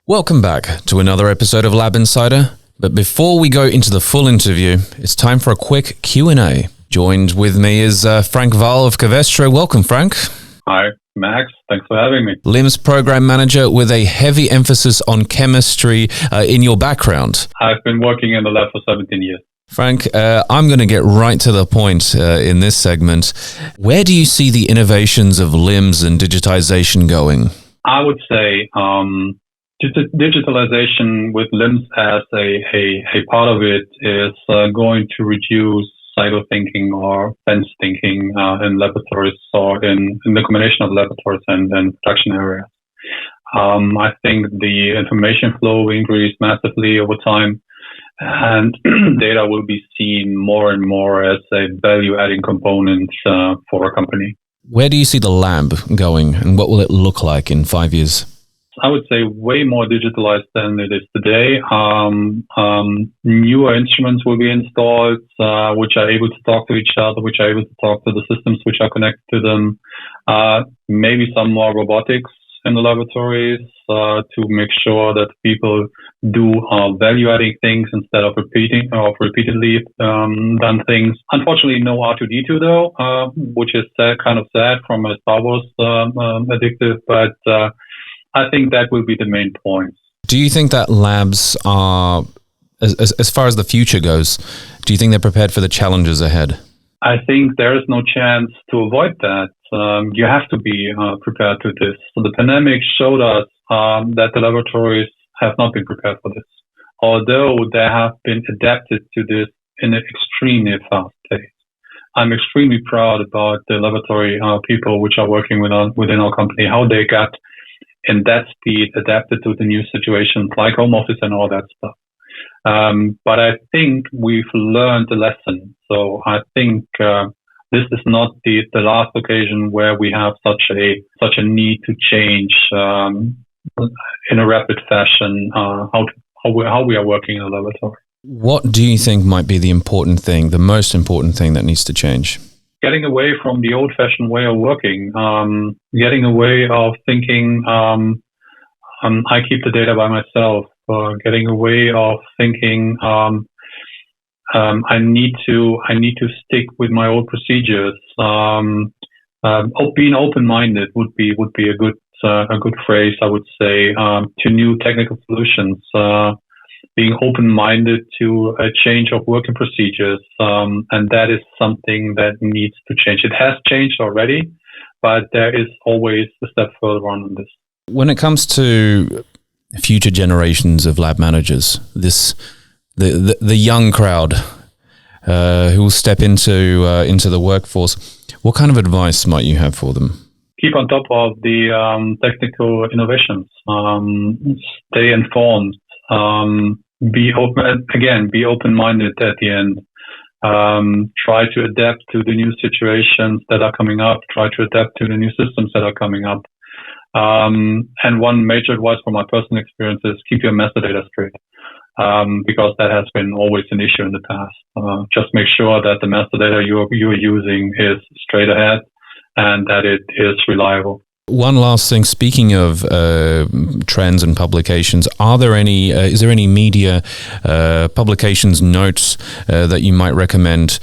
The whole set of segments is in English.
Welcome back to another episode of Lab Insider. But before we go into the full interview, it's time for a quick Q&A. Joined with me is Frank Wahl of Covestro. Welcome, Frank. Hi, Max. Thanks for having me. LIMS program manager with a heavy emphasis on chemistry in your background. I've been working in the lab for 17 years. Frank, I'm going to get right to the point in this segment. Where do you see the innovations of LIMS and digitization going? I would say digitalization with LIMS as a part of it is going to reduce silo thinking or fence thinking in laboratories or in the combination of laboratories and production areas. I think the information flow will increase massively over time, and data will be seen more and more as a value-adding component for a company. Where do you see the lab going, and what will it look like in 5 years? I would say way more digitalized than it is today. Newer instruments will be installed, which are able to talk to each other, which are able to talk to the systems which are connected to them. Maybe some more robotics in the laboratories to make sure that people do value-adding things instead of repeatedly done things. Unfortunately, no R2D2 though, which is kind of sad from a Star Wars addictive, but I think that will be the main points. Do you think that labs are, as far as the future goes, do you think they're prepared for the challenges ahead? I think there is no chance to avoid that. You have to be prepared to this. So the pandemic showed us that the laboratories have not been prepared for this, although they have been adapted to this in an extremely fast pace. I'm extremely proud about the laboratory people which are working within our company, how they got in that speed adapted to the new situations like home office and all that stuff. But I think we've learned a lesson. So I think this is not the last occasion where we have such a need to change in a rapid fashion how we are working in a laboratory. What do you think might be the most important thing that needs to change? Getting away from the old-fashioned way of working, getting away of thinking, I keep the data by myself, getting away of thinking, I need to stick with my old procedures. Being open-minded would be a good phrase, I would say, to new technical solutions. Being open-minded to a change of working procedures, and that is something that needs to change. It has changed already, but there is always a step further on this. When it comes to future generations of lab managers, the young crowd who will step into the workforce, what kind of advice might you have for them? Keep on top of the technical innovations. Stay informed. Be open-minded at the end. Try to adapt to the new situations that are coming up. Try to adapt to the new systems that are coming up. And one major advice from my personal experience is keep your metadata straight, because that has been always an issue in the past. Just make sure that the metadata you are using is straight ahead and that it is reliable. One last thing, speaking of trends and publications, is there any media publications, notes that you might recommend?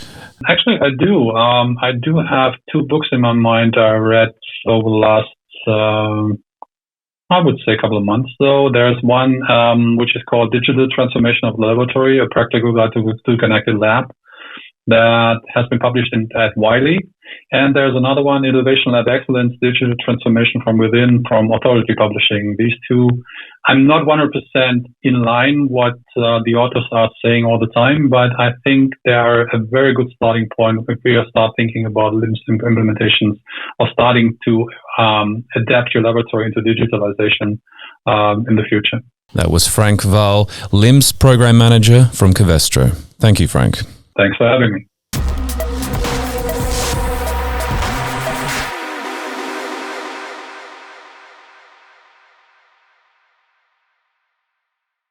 Actually, I do. I do have two books in my mind I read over the last, I would say a couple of months though. There's one which is called Digital Transformation of Laboratory, a Practical Guide to Connected Lab, that has been published at Wiley. And there's another one, Innovation Lab Excellence, Digital Transformation from Within, from Authority Publishing. These two, I'm not 100% in line what the authors are saying all the time, but I think they are a very good starting point if we start thinking about LIMS implementations or starting to adapt your laboratory into digitalization in the future. That was Frank Wahl, LIMS Program Manager from Covestro. Thank you, Frank. Thanks for having me.